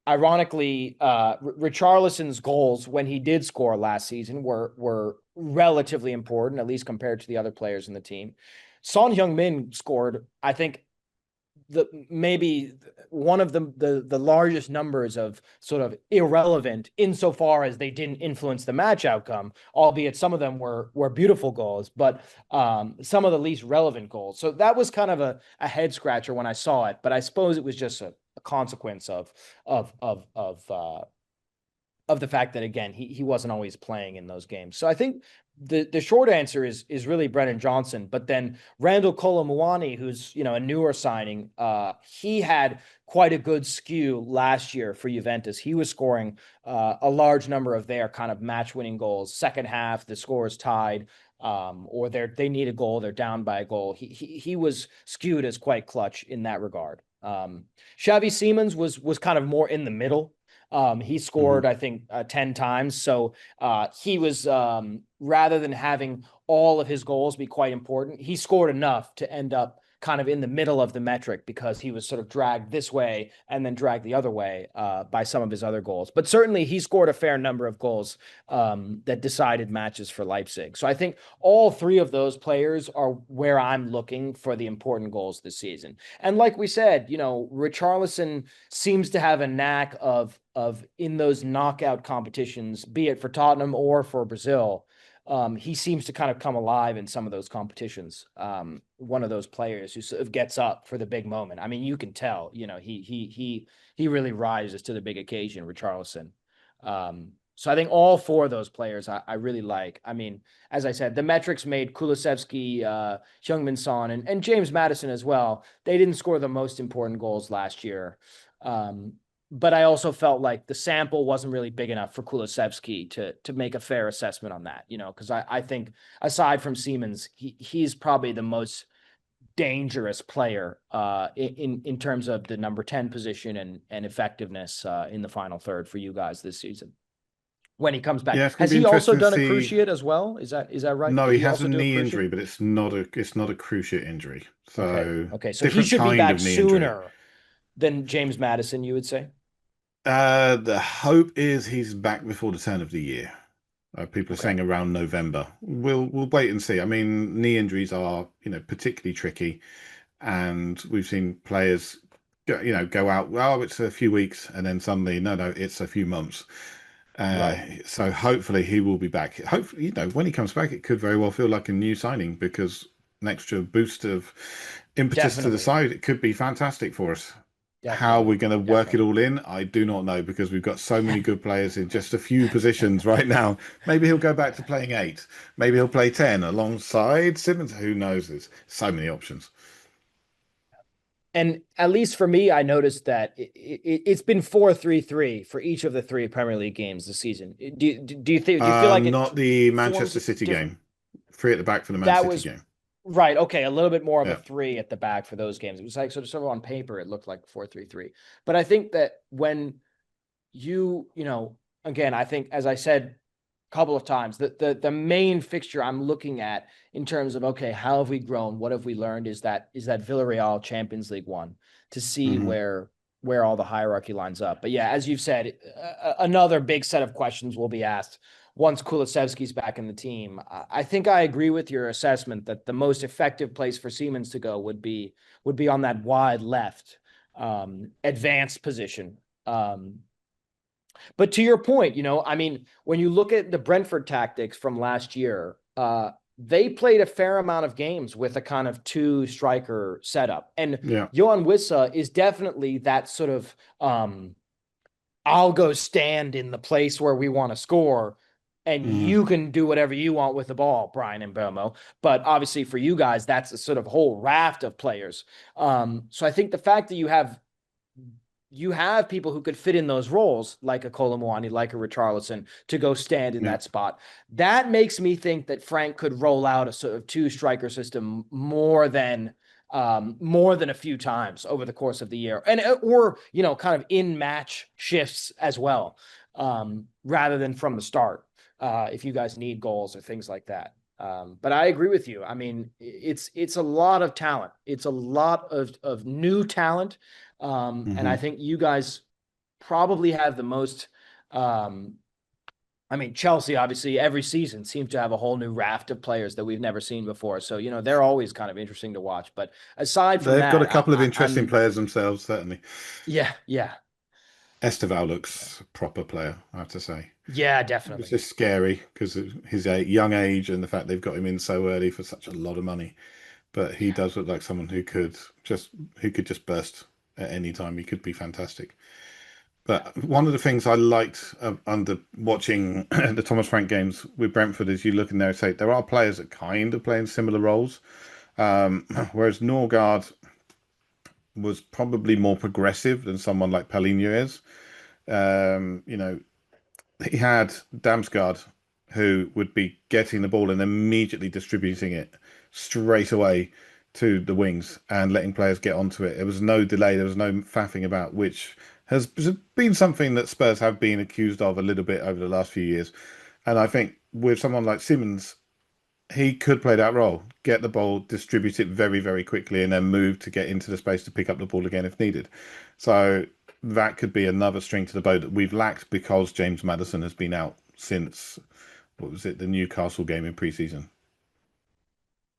ironically, Richarlison's goals when he did score last season were relatively important, at least compared to the other players in the team. Son Heung-min scored, I think, maybe one of the largest numbers of sort of irrelevant insofar as they didn't influence the match outcome, albeit some of them were beautiful goals, but some of the least relevant goals. So that was kind of a head scratcher when I saw it, but I suppose it was just a consequence of the fact that, again, he wasn't always playing in those games. So I think the short answer is really Brennan Johnson, but then Randal Kolo Muani, who's a newer signing, he had quite a good skew last year for Juventus. He was scoring a large number of their kind of match-winning goals. Second half, the score is tied, or they need a goal, they're down by a goal. He was skewed as quite clutch in that regard. Xavi Simons was kind of more in the middle. He scored, I think, 10 times. So he was, rather than having all of his goals be quite important, he scored enough to end up kind of in the middle of the metric because he was sort of dragged this way and then dragged the other way by some of his other goals. But certainly he scored a fair number of goals that decided matches for Leipzig. So I think all three of those players are where I'm looking for the important goals this season. And like we said, Richarlison seems to have a knack of in those knockout competitions, be it for Tottenham or for Brazil, he seems to kind of come alive in some of those competitions. One of those players who sort of gets up for the big moment. I mean, you can tell, he really rises to the big occasion, Richarlison. So I think all four of those players I really like. I mean, as I said, the metrics made Kulusevski, Heung-min Son, and James Maddison as well. They didn't score the most important goals last year. But I also felt like the sample wasn't really big enough for Kulusevski to make a fair assessment on that, because I think aside from Siemens, he's probably the most dangerous player in terms of the number 10 position and effectiveness in the final third for you guys this season. When he comes back, Yeah, has he also done a cruciate as well? Is that right? No, he has a knee injury, but it's not a cruciate injury. So okay, so he should be back sooner. than James Maddison, you would say? The hope is he's back before the turn of the year. People are Okay. saying around November. We'll wait and see. I mean, knee injuries are, particularly tricky, and we've seen players go out. Well, it's a few weeks, and then suddenly, no, it's a few months. Right. So hopefully he will be back. Hopefully, when he comes back, it could very well feel like a new signing because an extra boost of impetus to the Definitely. side. It could be fantastic for us. How Definitely. we're going to work it Definitely. all in, I do not know because we've got so many good players in just a few positions right now. Maybe he'll go back to playing eight. Maybe he'll play 10 alongside Simmons. Who knows? There's so many options. And at least for me, I noticed that it's been 4-3-3 for each of the three Premier League games this season. Do you feel like it Not the forms Manchester City different? game. Three at the back for the Man That City was game. right. Okay, a little bit more of a Yeah. three at the back for those games. It was like sort of on paper, it looked like 4-3-3. But I think that when again, I think as I said a couple of times, the main fixture I'm looking at in terms of okay, how have we grown? What have we learned? Is that Villarreal Champions League one to see Hmm. where all the hierarchy lines up. But yeah, as you've said, another big set of questions will be asked once Kulusevski's back in the team. I think I agree with your assessment that the most effective place for Siemens to go would be on that wide left advanced position. But to your point, I mean, when you look at the Brentford tactics from last year, they played a fair amount of games with a kind of two striker setup. And Yeah. Johan Wissa is definitely that sort of I'll go stand in the place where we want to score and Hmm. you can do whatever you want with the ball, Brian and Bomo. But obviously for you guys, that's a sort of whole raft of players. So I think the fact that you have people who could fit in those roles, like a Kolo Muani, like a Richarlison, to go stand in Yeah. that spot. That makes me think that Frank could roll out a sort of two striker system more than a few times over the course of the year, and or kind of in match shifts as well, rather than from the start. If you guys need goals or things like that. But I agree with you. I mean, it's a lot of talent. It's a lot of new talent. And I Hmm. think you guys probably have the most. I mean, Chelsea obviously every season seems to have a whole new raft of players that we've never seen before. So they're always kind of interesting to watch. But aside from They've got a that, couple of interesting I'm players themselves, certainly. yeah, yeah, Esteval looks a proper player, I have to say. yeah, It's definitely. just scary because of his young age and the fact they've got him in so early for such a lot of money. But he Yeah, does look like someone who could just burst at any time. He could be fantastic. But one of the things I liked under watching the Thomas Frank games with Brentford is you look in there and say there are players that kind of play in similar roles. Whereas Norgard was probably more progressive than someone like Palhinha is. Um, you know, he had Damsgaard who would be getting the ball and immediately distributing it straight away to the wings and letting players get onto it. There was no delay, there was no faffing about, which has been something that Spurs have been accused of a little bit over the last few years. And I think with someone like Simmons, he could play that role, get the ball, distribute it very, very quickly, and then move to get into the space to pick up the ball again if needed. So that could be another string to the bow that we've lacked because James Maddison has been out since, what was it, the Newcastle game in pre-season.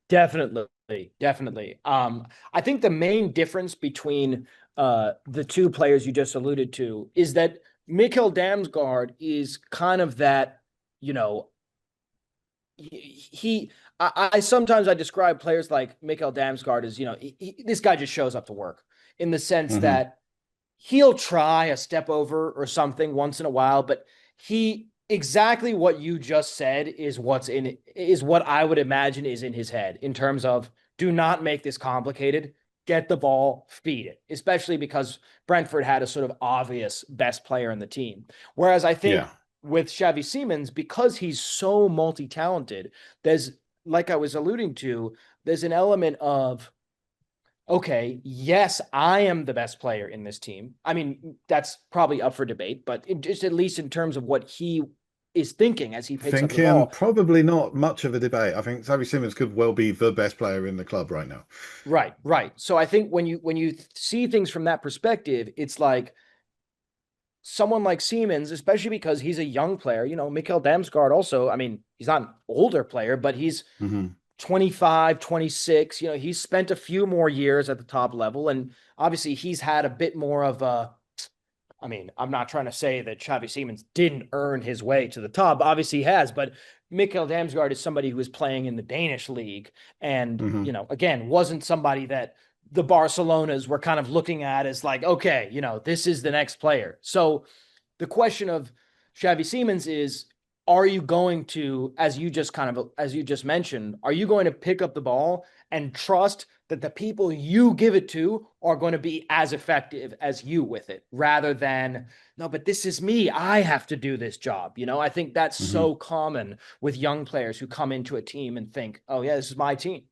definitely, definitely. I think the main difference between the two players you just alluded to is that Mikkel Damsgaard is kind of that, you know, I sometimes I describe players like Mikkel Damsgaard as, this guy just shows up to work in the sense Hmm. that he'll try a step over or something once in a while, but he exactly what you just said is what I would imagine is in his head in terms of do not make this complicated. Get the ball, feed it, especially because Brentford had a sort of obvious best player in the team. Whereas I Yeah, think with Xavi Simons, because he's so multi-talented, there's, like I was alluding to, there's an element of okay, yes, I am the best player in this team. I mean, that's probably up for debate, but just at least in terms of what he is thinking as he picks up the Thinking ball. probably not much of a debate. I think Xavi Simons could well be the best player in the club right now. Right, right. So I think when you see things from that perspective, it's like someone like Simons, especially because he's a young player, Mikkel Damsgaard also, I mean, he's not an older player, but he's 25, 26, he's spent a few more years at the top level. And obviously he's had a bit more of I mean, I'm not trying to say that Xavi Simons didn't earn his way to the top. Obviously he has, but Mikkel Damsgaard is somebody who was playing in the Danish league and, again, wasn't somebody that the Barcelonas were kind of looking at as like, okay, this is the next player. So the question of Xavi Simons is, are you going to, as you just mentioned, are you going to pick up the ball and trust that the people you give it to are going to be as effective as you with it, rather than, no, but this is me, I have to do this job. I think that's so common with young players who come into a team and think, oh yeah, this is my team.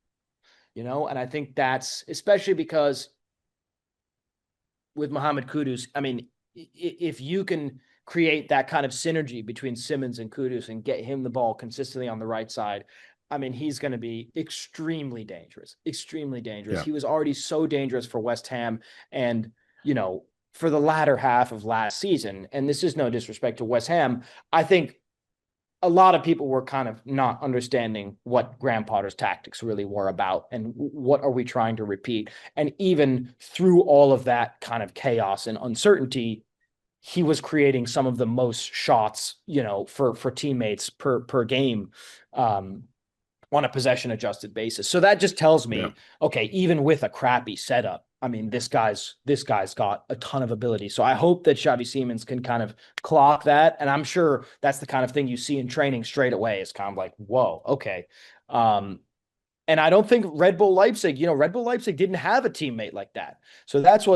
And I think that's especially because with Mohammed Kudus, I mean, if you can create that kind of synergy between Simons and Kudus and get him the ball consistently on the right side, I mean, he's going to be extremely dangerous, extremely dangerous. Yeah. He was already so dangerous for West Ham and, for the latter half of last season. And this is no disrespect to West Ham. I think a lot of people were kind of not understanding what Graham Potter's tactics really were about and what are we trying to repeat. And even through all of that kind of chaos and uncertainty, he was creating some of the most shots, for teammates per game, on a possession adjusted basis. So that just tells me, okay, even with a crappy setup, I mean, this guy's got a ton of ability. So I hope that Xavi Simons can kind of clock that. And I'm sure that's the kind of thing you see in training straight away. It's kind of like, whoa, okay. And I don't think Red Bull Leipzig didn't have a teammate like that. So that's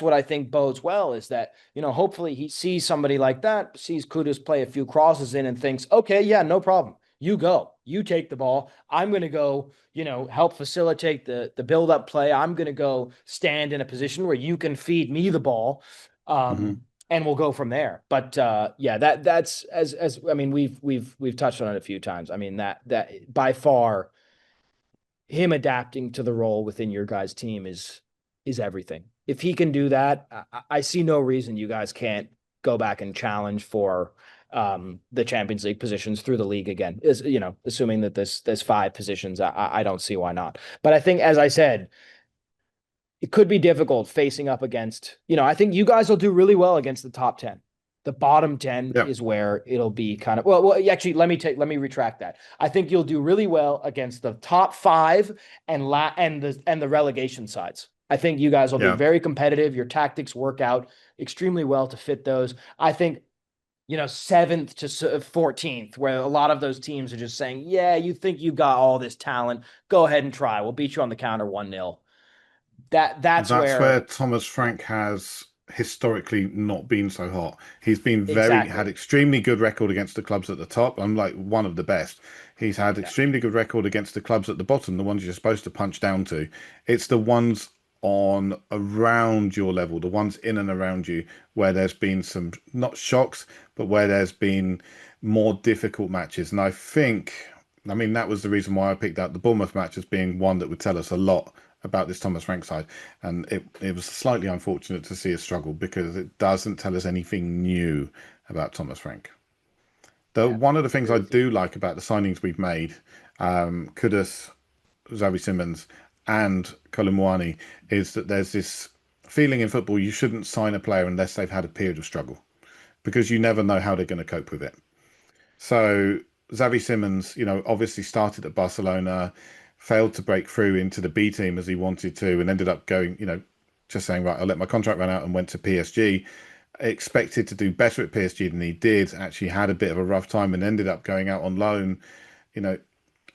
what I think bodes well, is that, hopefully he sees somebody like that, sees Kudus play a few crosses in and thinks, okay, yeah, no problem. You go, you take the ball. I'm going to go, help facilitate the build-up play. I'm going to go stand in a position where you can feed me the ball. And we'll go from there. But that's as I mean, we've touched on it a few times. I mean, that by far, him adapting to the role within your guys' team is everything. If he can do that, I see no reason you guys can't go back and challenge for the Champions League positions through the league again. Is assuming that there's 5 positions, I don't see why not. But I think, as I said, it could be difficult facing up against, I think you guys will do really well against the top 10. The bottom 10 is where it'll be kind of, well, actually, let me retract that. I think you'll do really well against the top 5 and the relegation sides. I think you guys will be very competitive. Your tactics work out extremely well to fit those. I think, 7th to 14th, where a lot of those teams are just saying, yeah, you think you got all this talent, go ahead and try. We'll beat you on the counter 1-0. That's where Thomas Frank has historically not been so hot. He's been had extremely good record against the clubs at the top. I'm like one of the best. He's had extremely good record against the clubs at the bottom, the ones you're supposed to punch down to. It's the ones on around your level, the ones in and around you, where there's been some, not shocks, but where there's been more difficult matches. And I mean, that was the reason why I picked out the Bournemouth match as being one that would tell us a lot about this Thomas Frank side. And it was slightly unfortunate to see a struggle, because it doesn't tell us anything new about Thomas Frank. One of the things I do like about the signings we've made, Kudus, Xavi Simons, and Kolo Muani, is that there's this feeling in football you shouldn't sign a player unless they've had a period of struggle, because you never know how they're going to cope with it. So Xavi Simons, obviously started at Barcelona, failed to break through into the B team as he wanted to, and ended up going, just saying, right, I'll let my contract run out, and went to PSG. Expected to do better at PSG than he did, actually had a bit of a rough time and ended up going out on loan,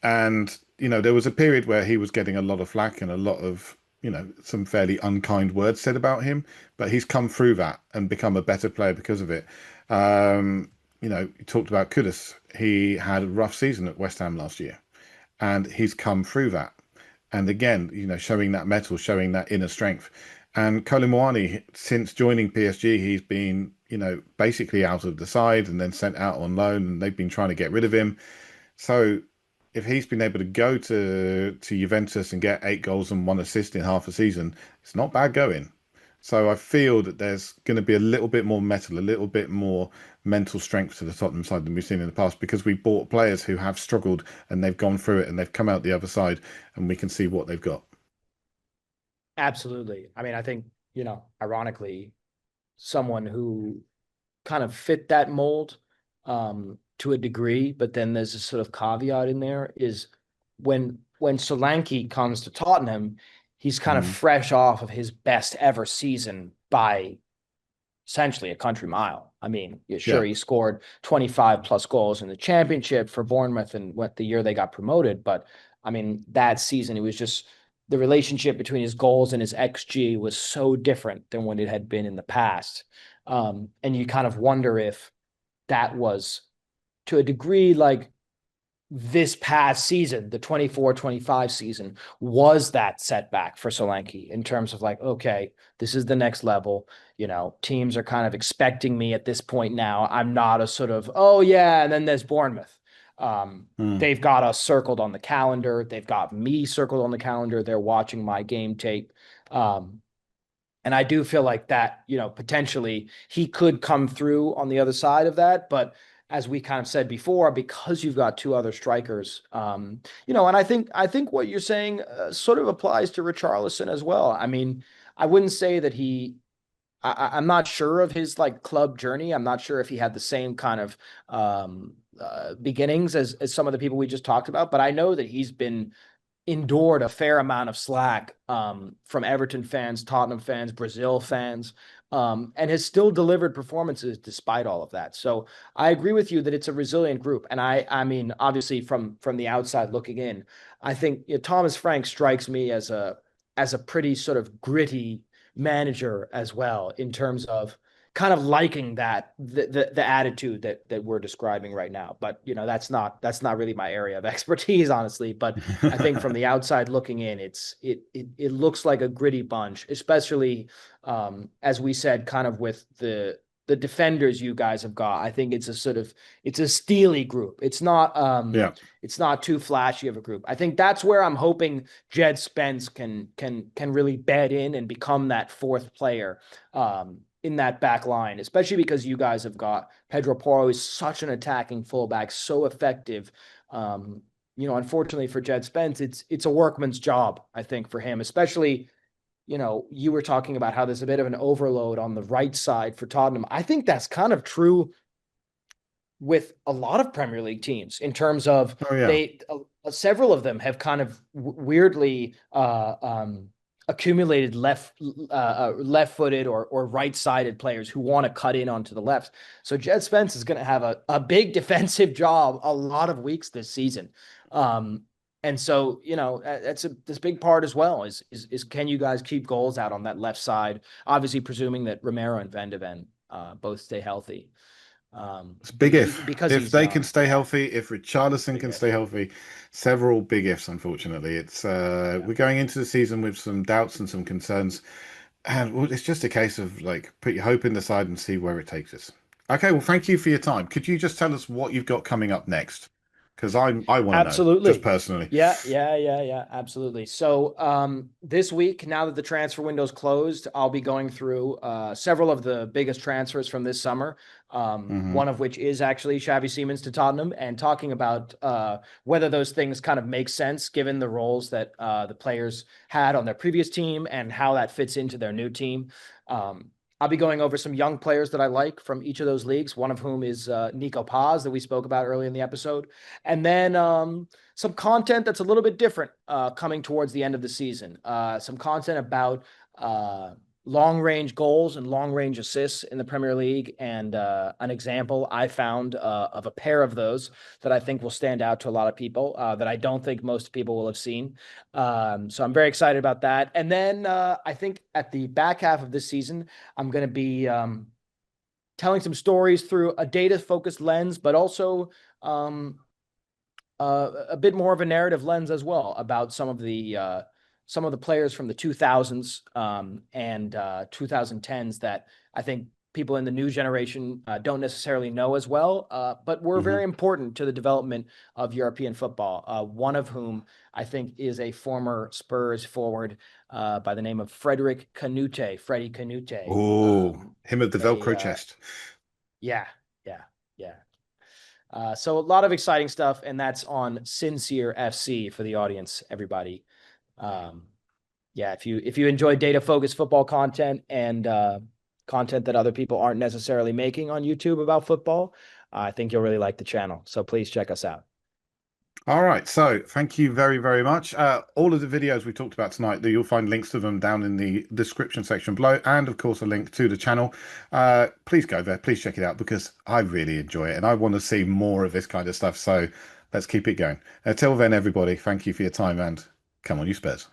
and there was a period where he was getting a lot of flack and a lot of, some fairly unkind words said about him, but he's come through that and become a better player because of it. You talked about Kudus. He had a rough season at West Ham last year, and he's come through that. And again, showing that mettle, showing that inner strength. And Kolo Muani, since joining PSG, he's been, basically out of the side and then sent out on loan, and they've been trying to get rid of him. So if he's been able to go to Juventus and get 8 goals and 1 assist in half a season, it's not bad going. So I feel that there's going to be a little bit more metal, a little bit more mental strength to the Tottenham side than we've seen in the past, because we bought players who have struggled and they've gone through it and they've come out the other side, and we can see what they've got. Absolutely. I mean, I think, ironically, someone who kind of fit that mold to a degree, but then there's a sort of caveat in there, is when Solanke comes to Tottenham, he's kind of fresh off of his best ever season by essentially a country mile. I mean, sure, he scored 25 plus goals in the championship for Bournemouth and the year they got promoted. But I mean, that season, it was just the relationship between his goals and his XG was so different than what it had been in the past. And you kind of wonder if that was, to a degree, like this past season, the 24-25 season, was that setback for Solanke in terms of like, okay, this is the next level. Teams are kind of expecting me at this point now. I'm not a sort of, oh yeah, and then there's Bournemouth. They've got us circled on the calendar. They've got me circled on the calendar. They're watching my game tape. And I do feel like that, potentially he could come through on the other side of that. But as we kind of said before, because you've got two other strikers, and I think what you're saying sort of applies to Richarlison as well. I mean, I wouldn't say that I'm not sure of his like club journey. I'm not sure if he had the same kind of beginnings as some of the people we just talked about, but I know that he's been endured a fair amount of slack from Everton fans, Tottenham fans, Brazil fans, and has still delivered performances despite all of that. So I agree with you that it's a resilient group. And I mean, obviously from the outside looking in, I think Thomas Frank strikes me as a pretty sort of gritty manager as well, in terms of kind of liking that the attitude that we're describing right now. But that's not really my area of expertise, honestly. But I think from the outside looking in, it looks like a gritty bunch, especially as we said, kind of with the defenders you guys have got. I think it's a steely group. It's not it's not too flashy of a group. I think that's where I'm hoping Djed Spence can really bed in and become that fourth player in that back line, especially because you guys have got Pedro Porro, is such an attacking fullback, so effective. Unfortunately for Djed Spence, it's a workman's job, I think, for him, especially, you were talking about how there's a bit of an overload on the right side for Tottenham. I think that's kind of true with a lot of Premier League teams in terms of several of them have kind of weirdly accumulated left-footed or right-sided players who want to cut in onto the left. So Djed Spence is going to have a big defensive job a lot of weeks this season. And so, that's this big part as well is can you guys keep goals out on that left side? Obviously, presuming that Romero and Van de Ven both stay healthy. It's a big if. Because if they can stay healthy, if Richarlison can stay healthy, several big ifs, unfortunately. It's we're going into the season with some doubts and some concerns. And it's just a case of like put your hope in the side and see where it takes us. Okay, well, thank you for your time. Could you just tell us what you've got coming up next? Because I want to know, just personally. Yeah, absolutely. So this week, now that the transfer window's closed, I'll be going through several of the biggest transfers from this summer, one of which is actually Xavi Simons to Tottenham, and talking about whether those things kind of make sense given the roles that the players had on their previous team and how that fits into their new team. I'll be going over some young players that I like from each of those leagues, one of whom is Nico Paz that we spoke about earlier in the episode. And then some content that's a little bit different coming towards the end of the season. Some content about long-range goals and long-range assists in the Premier League, and an example I found of a pair of those that I think will stand out to a lot of people that I don't think most people will have seen. So I'm very excited about that. And then I think at the back half of this season, I'm going to be telling some stories through a data-focused lens, but also a bit more of a narrative lens as well about some of the players from the 2000s and 2010s that I think people in the new generation don't necessarily know as well, but were very important to the development of European football. One of whom I think is a former Spurs forward by the name of Freddie Canute. Oh, him with the Velcro a, chest. Yeah, yeah, yeah. So a lot of exciting stuff, and that's on Sincere FC for the audience, everybody. Yeah, if you enjoy data focused football content and content that other people aren't necessarily making on YouTube about football, I think you'll really like the channel. So please check us out. All right, so thank you very, very much. All of the videos we talked about tonight, you'll find links to them down in the description section below, and of course a link to the channel. Please go there, please check it out, because I really enjoy it and I want to see more of this kind of stuff. So let's keep it going. Until then, everybody, thank you for your time, and come on, you Spurs.